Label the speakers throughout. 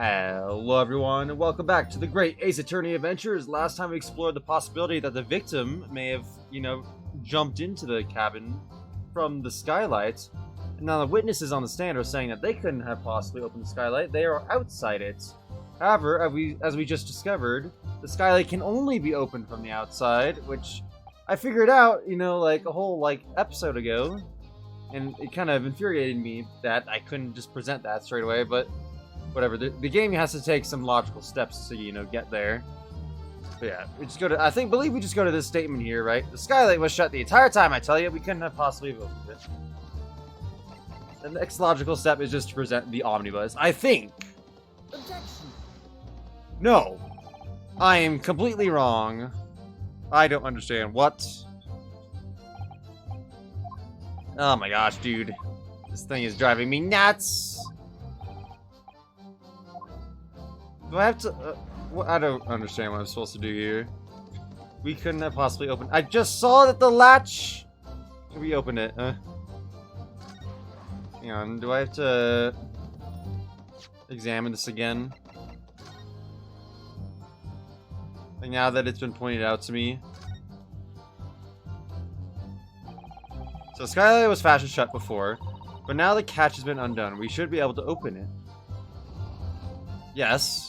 Speaker 1: Hello everyone, and welcome back to the Great Ace Attorney Adventures. Last time we explored the possibility that the victim may have, jumped into the cabin from the skylight. And now the witnesses on the stand are saying that they couldn't have possibly opened the skylight. They are outside it. However, as we just discovered, the skylight can only be opened from the outside, which I figured out, like a whole, episode ago. And it kind of infuriated me that I couldn't just present that straight away, but whatever. The game has to take some logical steps to, get there. But yeah, we just go to, believe we just go to this statement here, right? The skylight was shut the entire time, I tell you. We couldn't have possibly opened it. The next logical step is just to present the omnibus. I think. Objection. No. I am completely wrong. I don't understand. What? Oh my gosh, dude. This thing is driving me nuts. Do I have to... I don't understand what I'm supposed to do here. We couldn't have possibly opened... I just saw that the latch... We opened it. Hang on, do I have to... examine this again? Like now that it's been pointed out to me. So skylight was fastened shut before, but now the catch has been undone. We should be able to open it. Yes.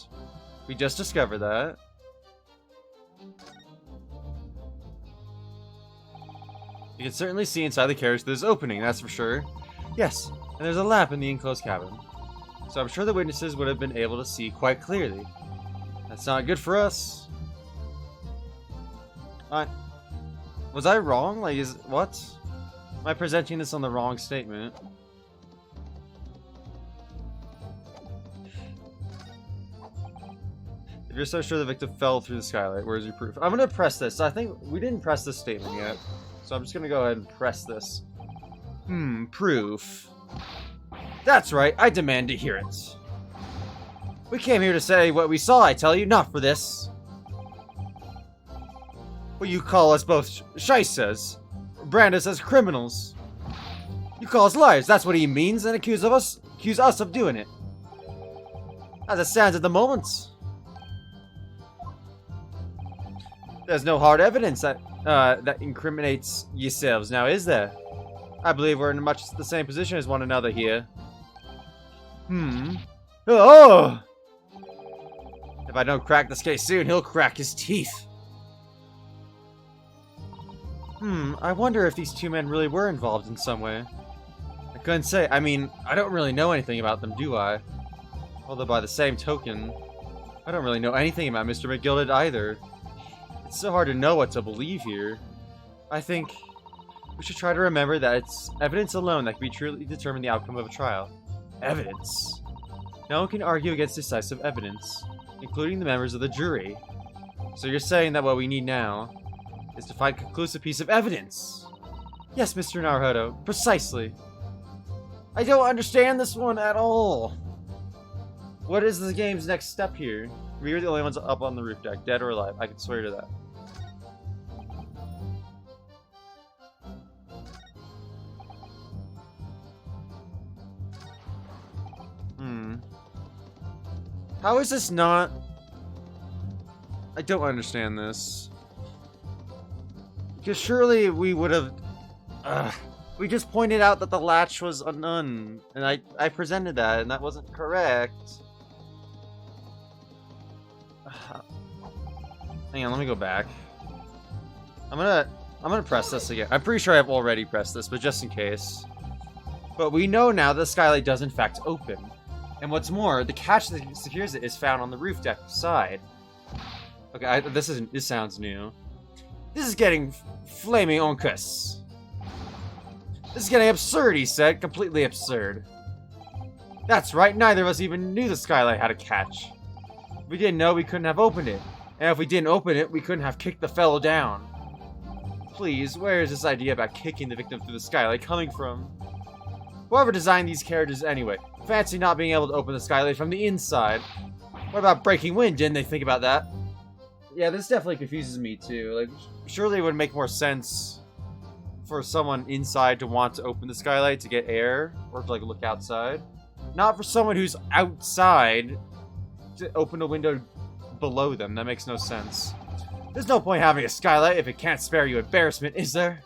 Speaker 1: We just discovered that. You can certainly see inside the carriage there's opening, that's for sure. Yes, and there's a lamp in the enclosed cabin. So I'm sure the witnesses would have been able to see quite clearly. That's not good for us. Was I wrong? What? Am I presenting this on the wrong statement? If you're so sure the victim fell through the skylight, where's your proof? I'm gonna press this. I think we didn't press this statement yet. So I'm just gonna go ahead and press this. Proof. That's right, I demand to hear it. We came here to say what we saw, I tell you, not for this. Well, you call us both shysters, brand us as criminals. You call us liars, that's what he means, and accuse us of doing it. As it stands at the moment, there's no hard evidence that incriminates yourselves now, is there? I believe we're in much the same position as one another here. Oh! If I don't crack this case soon, he'll crack his teeth. I wonder if these two men really were involved in some way. I couldn't say. I mean, I don't really know anything about them, do I? Although by the same token, I don't really know anything about Mr. McGilded either. It's so hard to know what to believe here. I think we should try to remember that it's evidence alone that can truly determine the outcome of a trial. Evidence. No one can argue against decisive evidence, including the members of the jury. So you're saying that what we need now is to find a conclusive piece of evidence. Yes, Mr. Naruhodo, precisely. I don't understand this one at all. What is the game's next step here? We are the only ones up on the roof deck, dead or alive. I can swear to that. How is this not... I don't understand this. Because surely we would have... we just pointed out that the latch was undone. And I presented that, and that wasn't correct. Hang on, let me go back. I'm gonna press this again. I'm pretty sure I've already pressed this, but just in case. But we know now the skylight does in fact open. And what's more, the catch that secures it is found on the roof deck side. Okay, this sounds new. This is getting flaming oncus. This is getting absurd, he said. Completely absurd. That's right, neither of us even knew the skylight had a catch. If we didn't know, we couldn't have opened it. And if we didn't open it, we couldn't have kicked the fellow down. Please, where is this idea about kicking the victim through the skylight coming from? Whoever designed these carriages anyway, fancy not being able to open the skylight from the inside. What about breaking wind? Didn't they think about that? Yeah, this definitely confuses me too. Like, surely it would make more sense for someone inside to want to open the skylight to get air or to like look outside. Not for someone who's outside to open a window below them. That makes no sense. There's no point having a skylight if it can't spare you embarrassment, is there?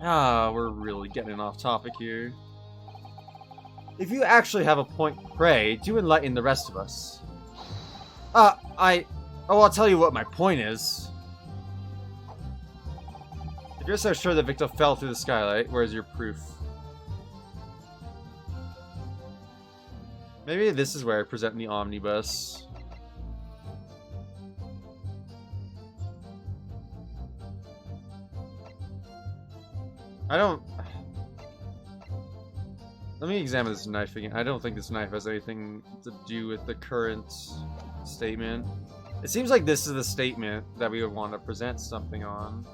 Speaker 1: Ah, we're really getting off topic here. If you actually have a point, pray, do enlighten the rest of us. Oh, I'll tell you what my point is. If you're so sure the victim fell through the skylight, where's your proof? Maybe this is where I present the omnibus. Let me examine this knife again. I don't think this knife has anything to do with the current statement. It seems like this is the statement that we would want to present something on.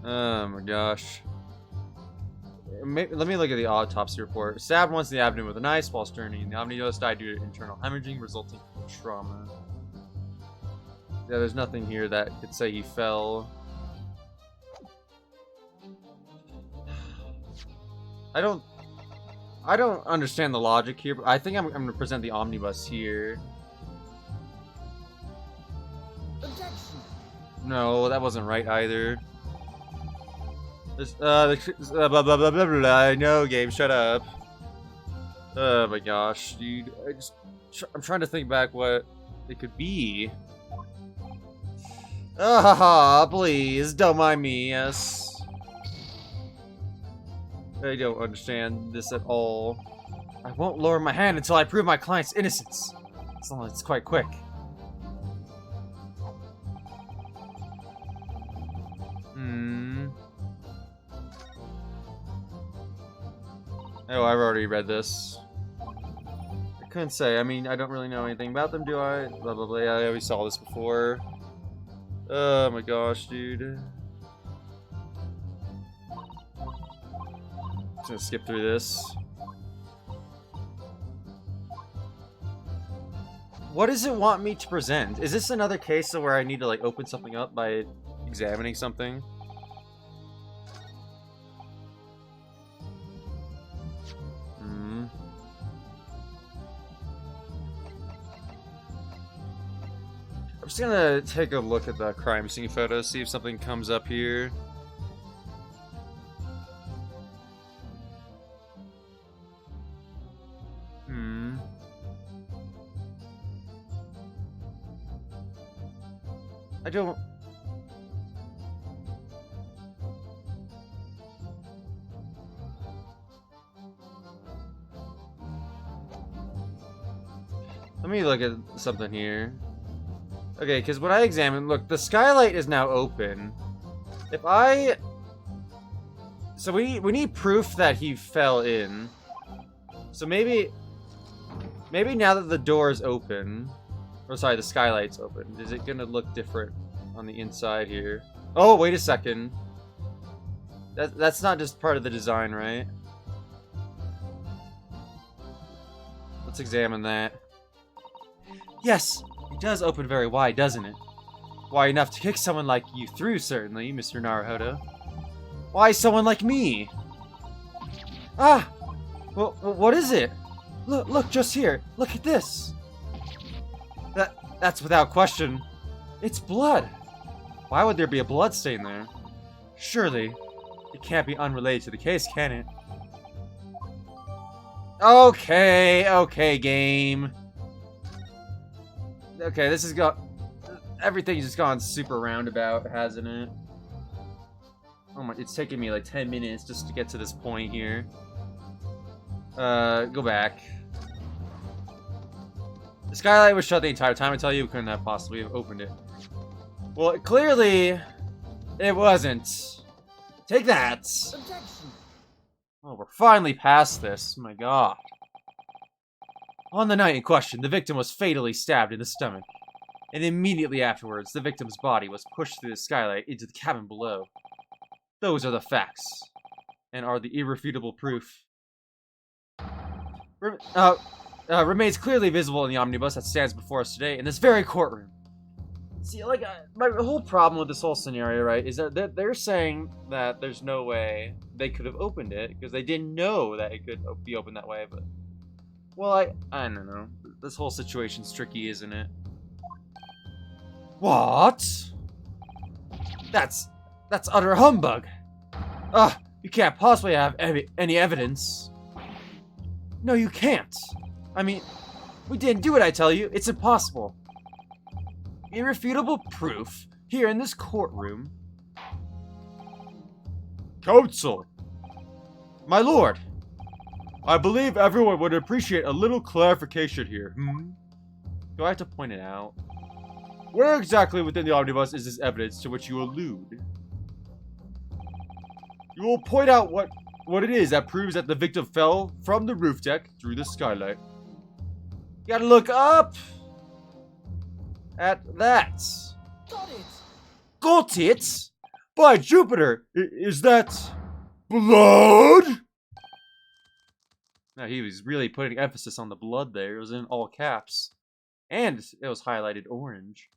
Speaker 1: Oh my gosh. Let me look at the autopsy report. Stabbed once in the abdomen with a knife while turning. The omnibus died due to internal hemorrhaging resulting from trauma. Yeah, there's nothing here that could say he fell. I don't understand the logic here, but I think I'm going to present the omnibus here. Objection. No, that wasn't right either. Blah, blah, blah, blah, blah. No, game, shut up. Oh my gosh, dude. I'm trying to think back what it could be. Ah, please, don't mind me, yes. I don't understand this at all. I won't lower my hand until I prove my client's innocence. It's quite quick. Oh, I've already read this. I couldn't say. I mean, I don't really know anything about them, do I? Blah, blah, blah. I always saw this before. Oh my gosh, dude. Just gonna skip through this. What does it want me to present? Is this another case where I need to, like, open something up by examining something? I'm just gonna take a look at the crime scene photos, see if something comes up here. I don't... Let me look at something here. Okay, because when I examine, look, the skylight is now open. If I... So we need proof that he fell in. So maybe now that the door is open, or sorry, the skylight's open, is it gonna look different on the inside here? Oh, wait a second. That's not just part of the design, right? Let's examine that. Yes, it does open very wide, doesn't it? Wide enough to kick someone like you through, certainly, Mr. Naruhodo. Why someone like me? Ah! Well, what is it? Look, just here. Look at this. That's without question. It's blood. Why would there be a blood stain there? Surely, it can't be unrelated to the case, can it? Okay, game. Okay, this has got... Everything's just gone super roundabout, hasn't it? Oh my, it's taking me like 10 minutes just to get to this point here. Go back. The skylight was shut the entire time. I tell you, we couldn't have possibly have opened it. Well, clearly, it wasn't. Take that! Objection. Oh, we're finally past this. My god. On the night in question, the victim was fatally stabbed in the stomach. And immediately afterwards, the victim's body was pushed through the skylight into the cabin below. Those are the facts. And are the irrefutable proof. Remains clearly visible in the omnibus that stands before us today in this very courtroom. See, like, my whole problem with this whole scenario, right, is that they're saying that there's no way they could have opened it because they didn't know that it could be opened that way, but... Well, I don't know. This whole situation's tricky, isn't it? What? That's utter humbug! Ugh, you can't possibly have any evidence. No, you can't. I mean, we didn't do it, I tell you. It's impossible. Irrefutable proof here in this courtroom. Counsel! My lord! I believe everyone would appreciate a little clarification here. Do I have to point it out? Where exactly within the omnibus is this evidence to which you allude? You will point out what it is that proves that the victim fell from the roof deck through the skylight. You gotta look up at that.
Speaker 2: Got it!
Speaker 1: Got it? By Jupiter! Is that blood? No, he was really putting emphasis on the blood there. It was in all caps. And it was highlighted orange.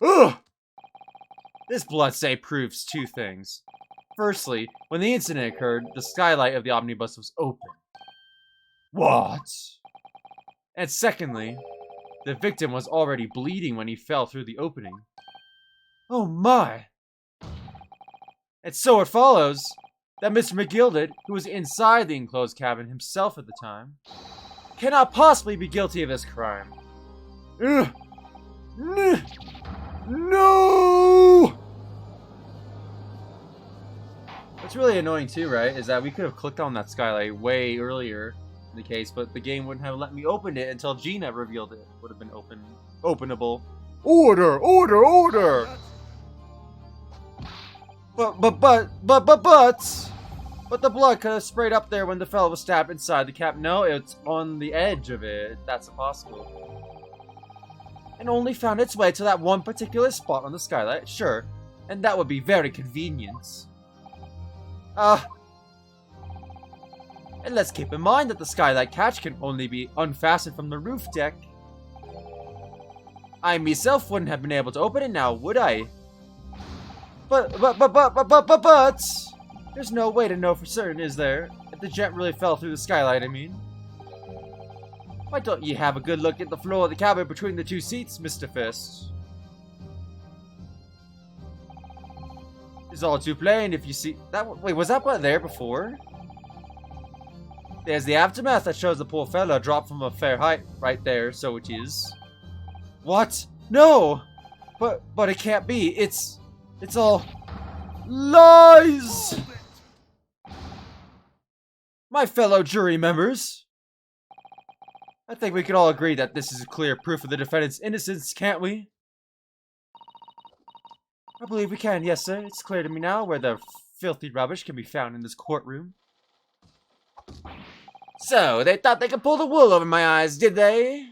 Speaker 1: Ugh! This blood stain proves two things. Firstly, when the incident occurred, the skylight of the omnibus was open. What? And secondly, the victim was already bleeding when he fell through the opening. Oh my! And so it follows that Mr. McGilded, who was inside the enclosed cabin himself at the time, cannot possibly be guilty of this crime. Ugh. No! What's really annoying too, right, is that we could have clicked on that skylight way earlier in the case, but the game wouldn't have let me open it until Gina revealed it. Would have been openable. Order! Order! Order! But the blood could have sprayed up there when the fellow was stabbed inside the cap. No, it's on the edge of it. That's impossible. And only found its way to that one particular spot on the skylight, sure. And that would be very convenient. And let's keep in mind that the skylight catch can only be unfastened from the roof deck. I myself wouldn't have been able to open it now, would I? But, there's no way to know for certain, is there? If the jet really fell through the skylight, I mean. Why don't you have a good look at the floor of the cabin between the two seats, Mr. Fist? It's all too plain if you see that. Wait, was that one there before? There's the aftermath that shows the poor fella dropped from a fair height right there, so it is. What? No! But it can't be. It's all lies! My fellow jury members, I think we can all agree that this is a clear proof of the defendant's innocence, can't we? I believe we can, yes sir. It's clear to me now where the filthy rubbish can be found in this courtroom. So, they thought they could pull the wool over my eyes, did they?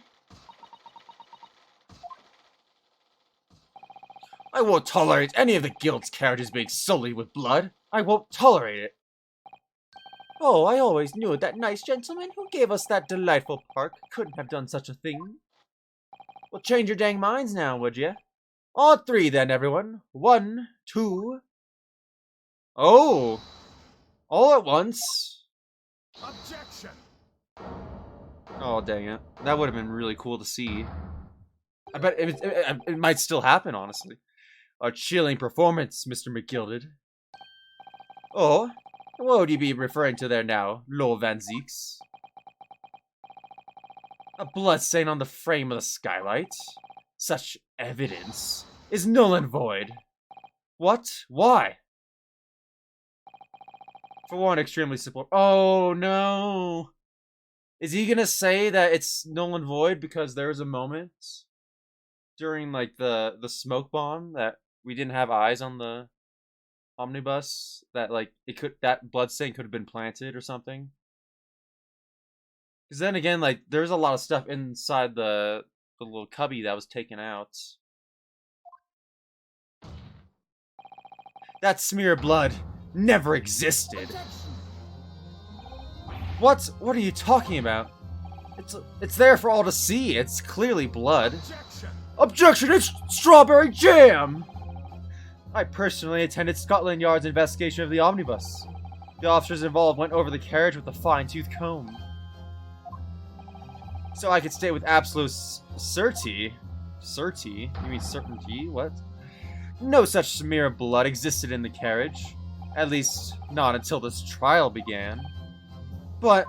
Speaker 1: I won't tolerate any of the guild's characters being sullied with blood. I won't tolerate it. Oh, I always knew that nice gentleman who gave us that delightful park couldn't have done such a thing. Well, change your dang minds now, would you? On three, then, everyone. 1, 2... Oh! All at once.
Speaker 2: Objection!
Speaker 1: Oh, dang it. That would have been really cool to see. I bet it might still happen, honestly. A chilling performance, Mr. McGilded. Oh? What would you be referring to there now, Lord Van Zeeks? A blood stain on the frame of the skylight? Such evidence is null and void. What? Why? For one, extremely simple. Oh no! Is he gonna say that it's null and void because there was a moment during like the smoke bomb that we didn't have eyes on the omnibus, that like that bloodstain could have been planted or something? Because then again, like there's a lot of stuff inside the little cubby that was taken out. That smear of blood never existed. What are you talking about? It's there for all to see. It's clearly blood.
Speaker 2: Objection!
Speaker 1: Objection! It's strawberry jam! I personally attended Scotland Yard's investigation of the omnibus. The officers involved went over the carriage with a fine-tooth comb. So I could state with absolute certainty... Certainty? You mean certainty? What? No such smear of blood existed in the carriage. At least, not until this trial began. But...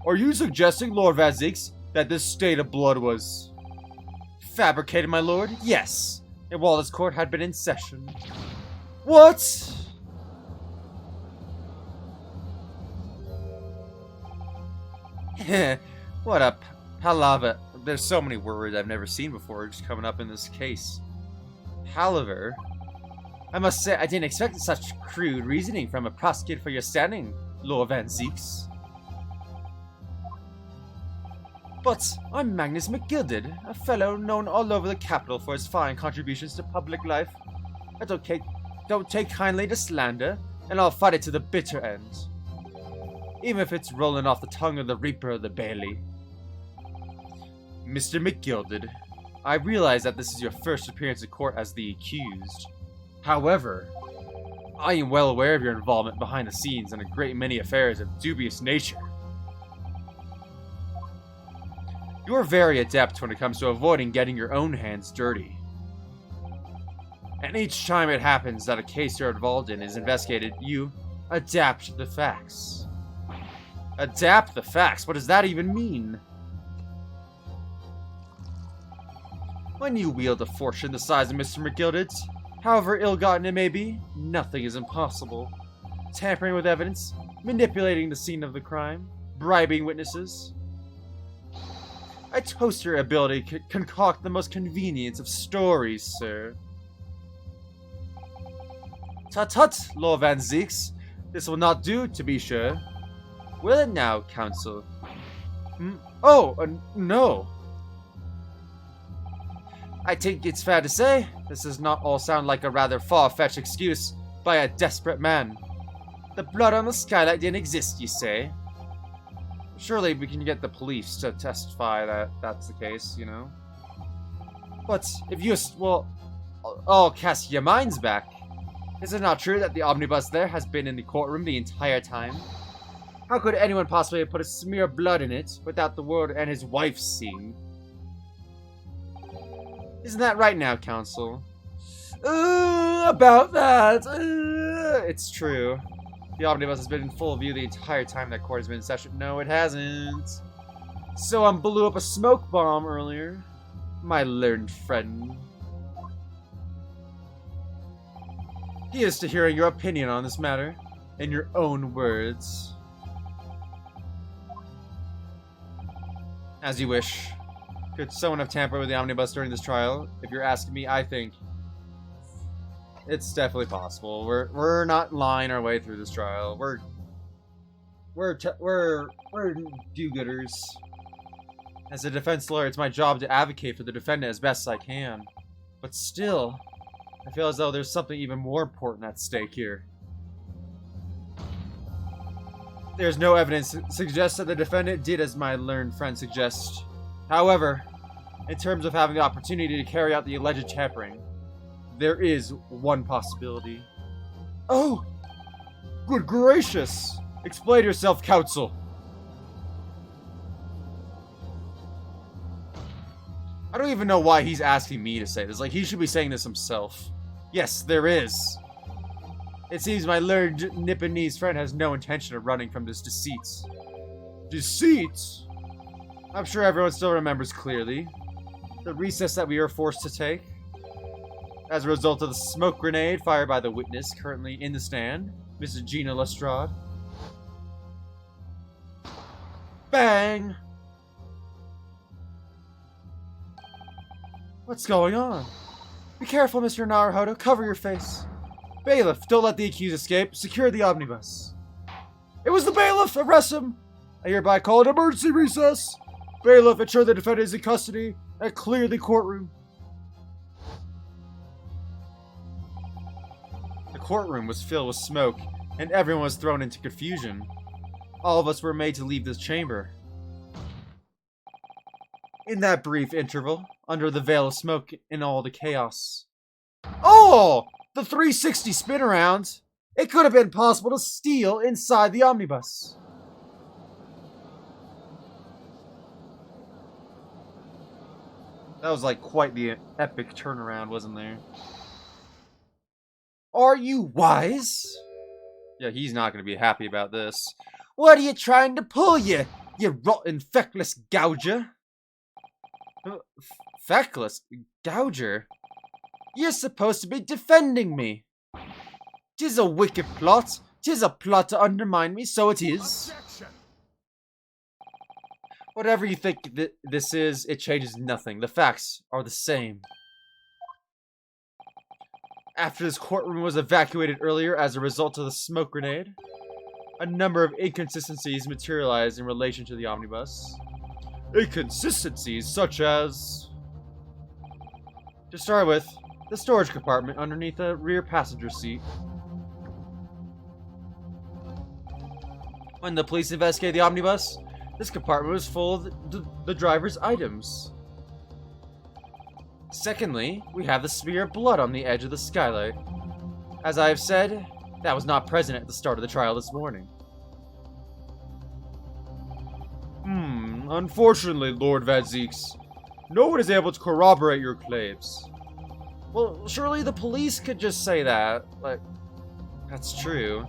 Speaker 1: Are you suggesting, Lord Van Zieks, that this stain of blood was... fabricated, my lord? Yes. And while this court had been in session. What? What a palaver. There's so many words I've never seen before just coming up in this case. Palaver? I must say, I didn't expect such crude reasoning from a prosecutor for your standing, Lord Van Zieks. But I'm Magnus McGilded, a fellow known all over the capital for his fine contributions to public life. I don't take kindly to slander, and I'll fight it to the bitter end. Even if it's rolling off the tongue of the Reaper of the Bailey. Mr. McGilded, I realize that this is your first appearance in court as the accused. However, I am well aware of your involvement behind the scenes in a great many affairs of dubious nature. You're very adept when it comes to avoiding getting your own hands dirty. And each time it happens that a case you're involved in is investigated, you adapt the facts. Adapt the facts? What does that even mean? When you wield a fortune the size of Mr. McGilded's, however ill-gotten it may be, nothing is impossible. Tampering with evidence, manipulating the scene of the crime, bribing witnesses. I toast your ability to concoct the most convenient of stories, sir. Tut-tut, Lord Van Zieks. This will not do, to be sure. Will it now, counsel? No. I think it's fair to say, this does not all sound like a rather far-fetched excuse by a desperate man. The blood on the skylight didn't exist, you say? Surely we can get the police to testify that that's the case, you know? But if you, I'll cast your minds back. Is it not true that the omnibus there has been in the courtroom the entire time? How could anyone possibly have put a smear of blood in it without the world and his wife seeing? Isn't that right now, counsel? About that. It's true. The omnibus has been in full view the entire time that court has been in session. No, it hasn't. So blew up a smoke bomb earlier. My learned friend. Here's to hearing your opinion on this matter, in your own words. As you wish. Could someone have tampered with the omnibus during this trial? If you're asking me, I think it's definitely possible. We're not lying our way through this trial. We're do-gooders. As a defense lawyer, it's my job to advocate for the defendant as best I can. But still, I feel as though there's something even more important at stake here. There's no evidence to suggest that the defendant did as my learned friend suggests. However, in terms of having the opportunity to carry out the alleged tampering, there is one possibility. Oh! Good gracious! Explain yourself, counsel! I don't even know why he's asking me to say this. Like, he should be saying this himself. Yes, there is. It seems my learned Nipponese friend has no intention of running from this deceit. Deceit? I'm sure everyone still remembers clearly. The recess that we were forced to take. As a result of the smoke grenade fired by the witness currently in the stand, Mrs. Gina Lestrade. Bang! What's going on? Be careful, Mr. Naruhodo. Cover your face. Bailiff, don't let the accused escape. Secure the omnibus. It was the bailiff! Arrest him! I hereby call an emergency recess. Bailiff, ensure the defendant is in custody and clear the courtroom. The courtroom was filled with smoke, and everyone was thrown into confusion. All of us were made to leave this chamber. In that brief interval, under the veil of smoke in all the chaos. Oh! The 360 spin around! It could have been possible to steal inside the omnibus. That was like quite the epic turnaround, wasn't there? Are you wise? Yeah, he's not going to be happy about this. What are you trying to pull, you rotten feckless gouger? Feckless gouger? You're supposed to be defending me. 'Tis a wicked plot. 'Tis a plot to undermine me, so it is.
Speaker 2: Objection.
Speaker 1: Whatever you think this is, it changes nothing. The facts are the same. After this courtroom was evacuated earlier as a result of the smoke grenade, a number of inconsistencies materialized in relation to the omnibus. Inconsistencies such as... To start with, the storage compartment underneath the rear passenger seat. When the police investigated the omnibus, this compartment was full of the driver's items. Secondly, we have the smear of blood on the edge of the skylight. As I have said, that was not present at the start of the trial this morning. Unfortunately, Lord Vadzeeks, no one is able to corroborate your claims. Well, surely the police could just say that. Like, that's true.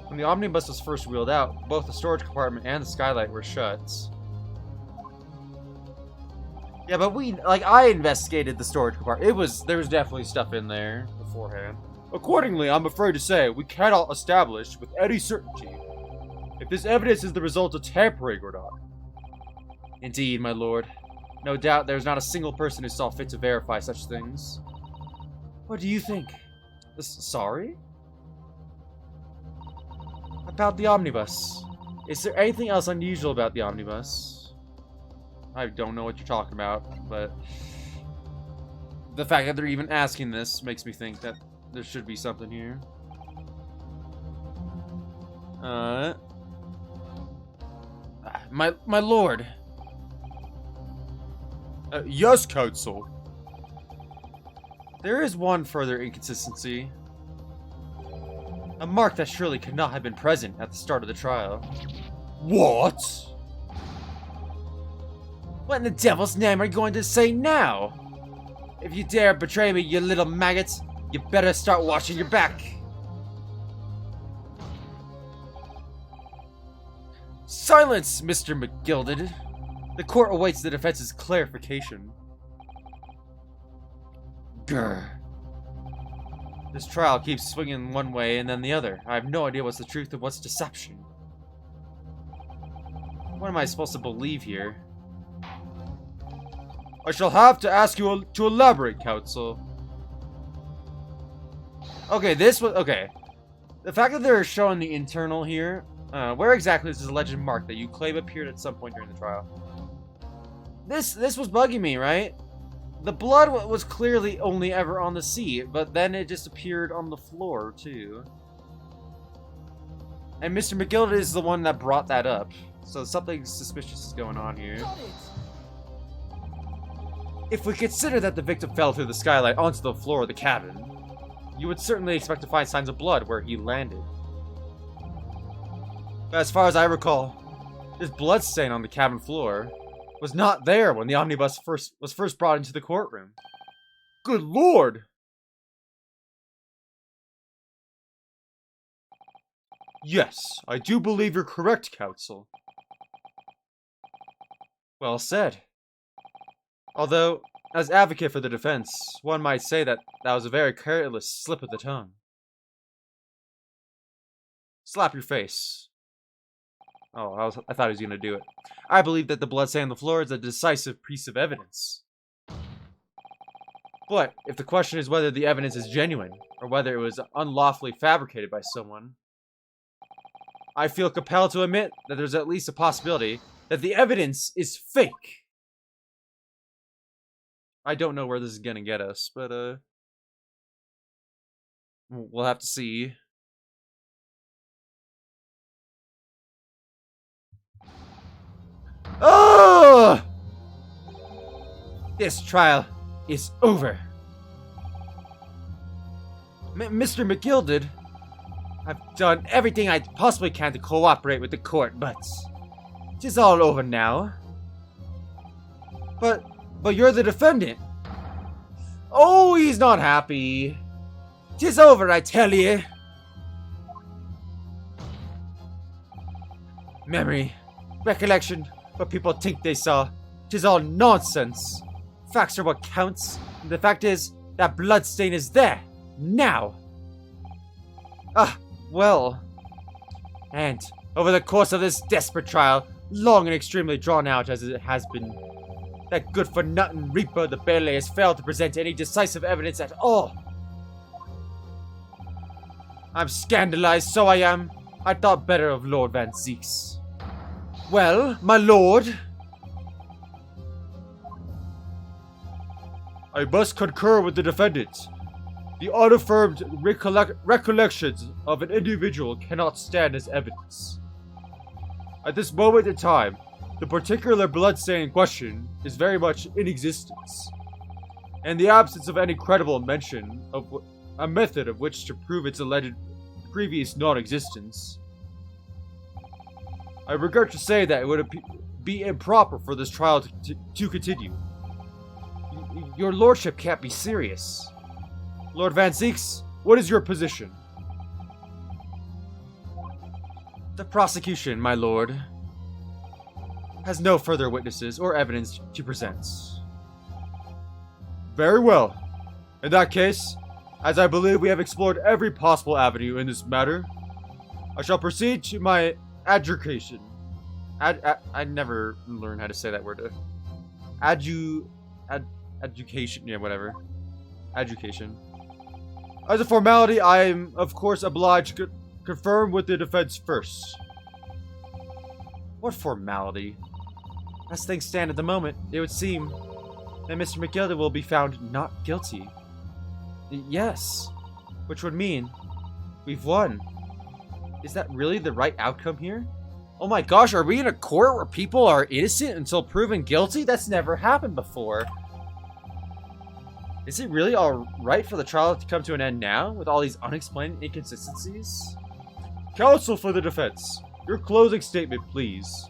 Speaker 1: When the omnibus was first wheeled out, both the storage compartment and the skylight were shut. Yeah, but I investigated the storage compartment. There was definitely stuff in there beforehand. Accordingly, I'm afraid to say, we cannot establish with any certainty if this evidence is the result of tampering or not. Indeed, my lord. No doubt there's not a single person who saw fit to verify such things. What do you think? Sorry? About the omnibus. Is there anything else unusual about the omnibus? I don't know what you're talking about, but the fact that they're even asking this makes me think that there should be something here. My lord. Yes, counsel. There is one further inconsistency. A mark that surely could not have been present at the start of the trial. What? What in the devil's name are you going to say now? If you dare betray me, you little maggot, you better start watching your back. Silence, Mr. McGilded. The court awaits the defense's clarification. Grr. This trial keeps swinging one way and then the other. I have no idea what's the truth and what's deception. What am I supposed to believe here? I shall have to ask you to elaborate, counsel. Okay, okay. The fact that they're showing the internal here, where exactly is this alleged mark that you claim appeared at some point during the trial? This was bugging me, right? The blood was clearly only ever on the seat, but then it just appeared on the floor, too. And Mr. McGilded is the one that brought that up. So something suspicious is going on here. If we consider that the victim fell through the skylight onto the floor of the cabin, you would certainly expect to find signs of blood where he landed. But as far as I recall, this blood stain on the cabin floor was not there when the omnibus was first brought into the courtroom. Good lord! Yes, I do believe you're correct, counsel. Well said. Although, as advocate for the defense, one might say that was a very careless slip of the tongue. Slap your face. Oh, I thought he was going to do it. I believe that the blood stain on the floor is a decisive piece of evidence. But, if the question is whether the evidence is genuine, or whether it was unlawfully fabricated by someone, I feel compelled to admit that there's at least a possibility that the evidence is fake. I don't know where this is going to get us, but, we'll have to see. Oh! This trial is over. Mr. McGilded, I've done everything I possibly can to cooperate with the court, but it is all over now. But you're the defendant. Oh, he's not happy. 'Tis over, I tell ye. Memory, recollection, what people think they saw. 'Tis all nonsense. Facts are what counts, and the fact is, that bloodstain is there, now. Well. And, over the course of this desperate trial, long and extremely drawn out as it has been, that good-for-nothing Reaper the Bailey has failed to present any decisive evidence at all. I'm scandalized, so I am. I thought better of Lord Van Zieks. Well, my lord. I must concur with the defendant. The unaffirmed recollections of an individual cannot stand as evidence. At this moment in time, the particular bloodstain in question is very much in existence, and the absence of any credible mention of a method of which to prove its alleged previous non-existence. I regret to say that it would be improper for this trial to continue. Your lordship can't be serious. Lord Van Zieks, what is your position? The prosecution, my lord, has no further witnesses or evidence to present. Very well. In that case, as I believe we have explored every possible avenue in this matter, I shall proceed to my adjudication. I never learned how to say that word. Education, yeah, whatever. Education. As a formality, I am, of course, obliged to confirm with the defense first. What formality? As things stand at the moment, it would seem that Mr. McGilded will be found not guilty. Yes, which would mean we've won. Is that really the right outcome here? Oh my gosh, are we in a court where people are innocent until proven guilty? That's never happened before. Is it really alright for the trial to come to an end now, with all these unexplained inconsistencies? Counsel for the defense, your closing statement, please.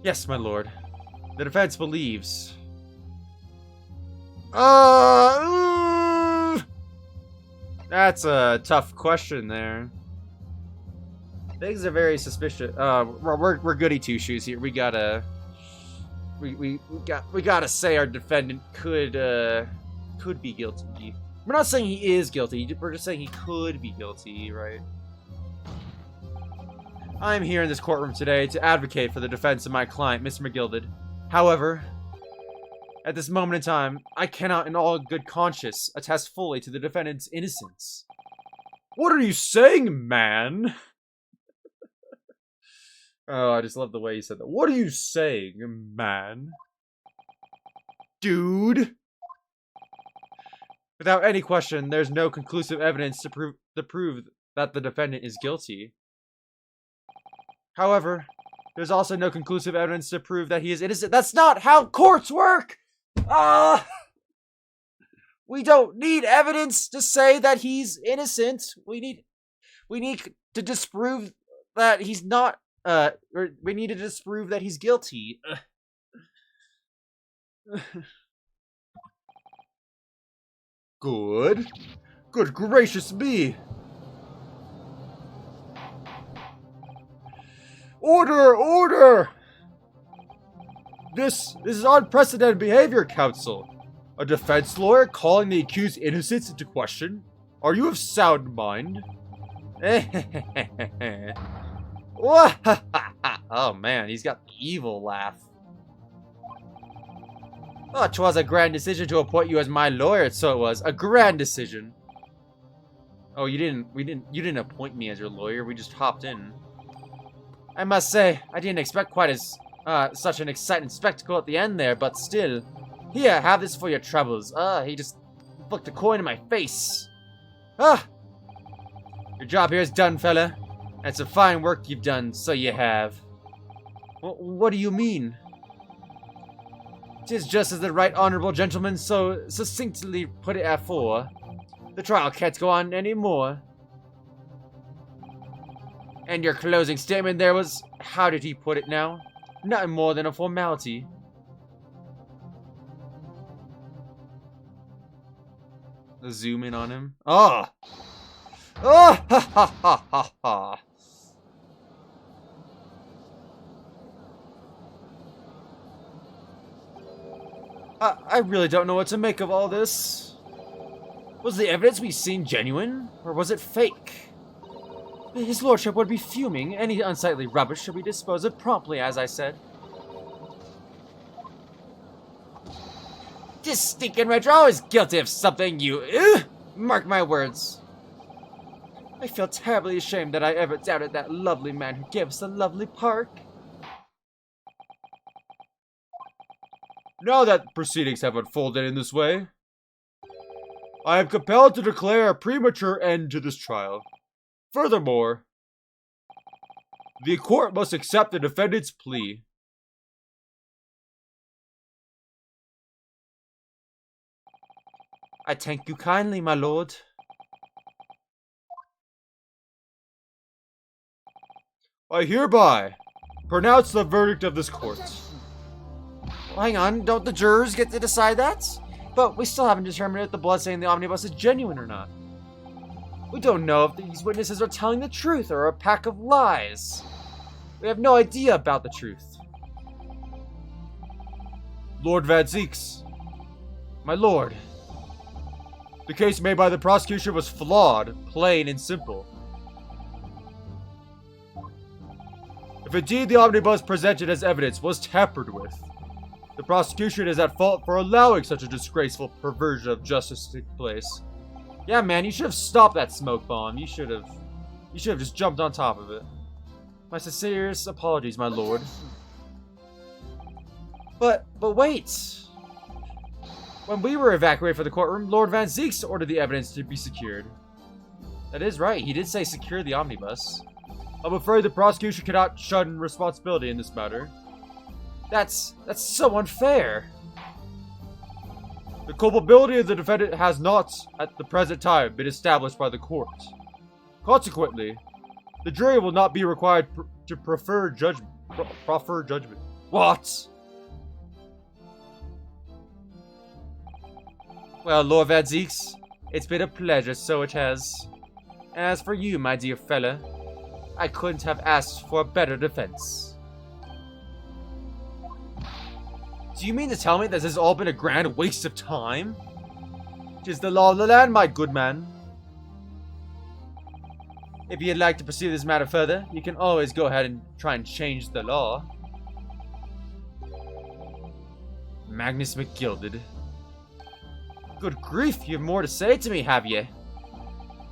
Speaker 1: Yes, my lord. The defense believes. That's a tough question there. Things are very suspicious. We're goody two shoes here. We gotta say our defendant could be guilty. We're not saying he is guilty. We're just saying he could be guilty, right? I'm here in this courtroom today to advocate for the defense of my client, Mr. McGilded. However, at this moment in time, I cannot in all good conscience attest fully to the defendant's innocence. What are you saying, man? Oh, I just love the way you said that. What are you saying, man? Dude? Without any question, there's no conclusive evidence to prove that the defendant is guilty. However, there's also no conclusive evidence to prove that he is innocent. That's not how courts work! We don't need evidence to say that he's innocent. We need to disprove that he's not, or we need to disprove that he's guilty. Good. Good gracious me! Order! Order! This is unprecedented behavior, counsel. A defense lawyer calling the accused innocence into question? Are you of sound mind? Oh man, he's got the evil laugh. Oh, 'twas a grand decision to appoint you as my lawyer, so it was. A grand decision. Oh, you didn't appoint me as your lawyer, we just hopped in. I must say, I didn't expect quite as such an exciting spectacle at the end there, but still. Here, have this for your troubles. He just flicked a coin in my face. Your job here is done, fella. And some fine work you've done, so you have. What do you mean? 'Tis just as the right honorable gentleman so succinctly put it afore. The trial can't go on any more. And your closing statement there was, how did he put it now? Nothing more than a formality. Let's zoom in on him. Oh! Oh! Ha ha ha ha ha! I really don't know what to make of all this. Was the evidence we've seen genuine, or was it fake? His lordship would be fuming. Any unsightly rubbish should be disposed of promptly, as I said. This stinking wretch are always guilty of something, you... Mark my words. I feel terribly ashamed that I ever doubted that lovely man who gave us the lovely park. Now that proceedings have unfolded in this way, I am compelled to declare a premature end to this trial. Furthermore, the court must accept the defendant's plea. I thank you kindly, my lord. I hereby pronounce the verdict of this court. Well, hang on, don't the jurors get to decide that? But we still haven't determined if the bloodstain in the omnibus is genuine or not. We don't know if these witnesses are telling the truth or a pack of lies. We have no idea about the truth. Lord Van Zieks, my lord, the case made by the prosecution was flawed, plain and simple. If indeed the omnibus presented as evidence was tampered with, the prosecution is at fault for allowing such a disgraceful perversion of justice to take place. Yeah, man, you should have stopped that smoke bomb. You should have just jumped on top of it. My sincerest apologies, my lord. But wait. When we were evacuated from the courtroom, Lord Van Zieks ordered the evidence to be secured. That is right. He did say secure the omnibus. I'm afraid the prosecution cannot shun responsibility in this matter. That's so unfair. The culpability of the defendant has not, at the present time, been established by the court. Consequently, the jury will not be required to proffer judgment. What? Well, Lord Van Zieks, it's been a pleasure, so it has. As for you, my dear fella, I couldn't have asked for a better defense. Do you mean to tell me this has all been a grand waste of time? 'Tis the law of the land, my good man. If you'd like to pursue this matter further, you can always go ahead and try and change the law. Magnus McGilded. Good grief, you have more to say to me, have you?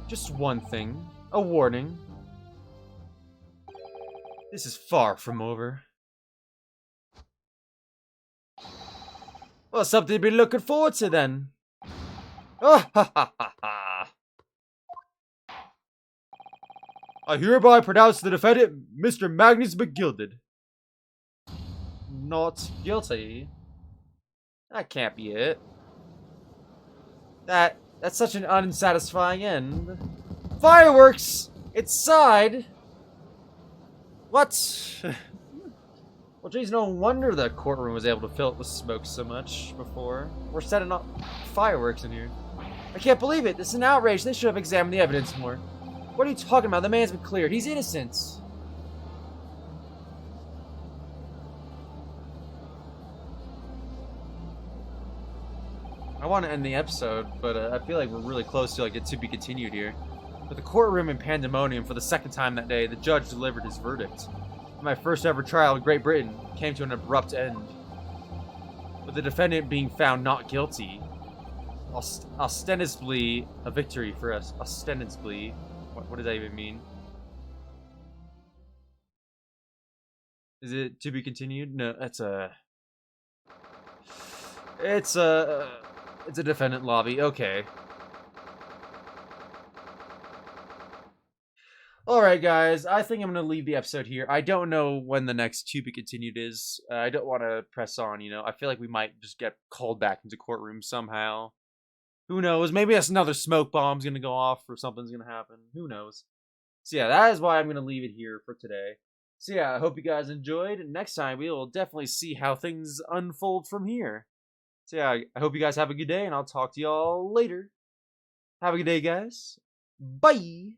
Speaker 1: Just one thing. A warning. This is far from over. Well, something to be looking forward to then. Oh, ha ha ha ha. I hereby pronounce the defendant, Mr. Magnus McGilded, not guilty. That can't be it. That's such an unsatisfying end. Fireworks! It's side! What? Well, geez, no wonder the courtroom was able to fill it with smoke so much before. We're setting off fireworks in here. I can't believe it. This is an outrage. They should have examined the evidence more. What are you talking about? The man's been cleared. He's innocent. I want to end the episode, but I feel like we're really close to it to be continued here. With the courtroom in pandemonium for the second time that day, the judge delivered his verdict. My first ever trial in Great Britain came to an abrupt end, with the defendant being found not guilty. Ostensibly a victory for us. Ostensibly. What does that even mean? Is it to be continued? No, that's a... It's a defendant lobby. Okay. Alright, guys, I think I'm going to leave the episode here. I don't know when the next To Be Continued is. I don't want to press on, you know. I feel like we might just get called back into courtroom somehow. Who knows? Maybe that's another smoke bomb's going to go off or something's going to happen. Who knows? So yeah, that is why I'm going to leave it here for today. So yeah, I hope you guys enjoyed. Next time, we will definitely see how things unfold from here. So yeah, I hope you guys have a good day, and I'll talk to y'all later. Have a good day, guys. Bye!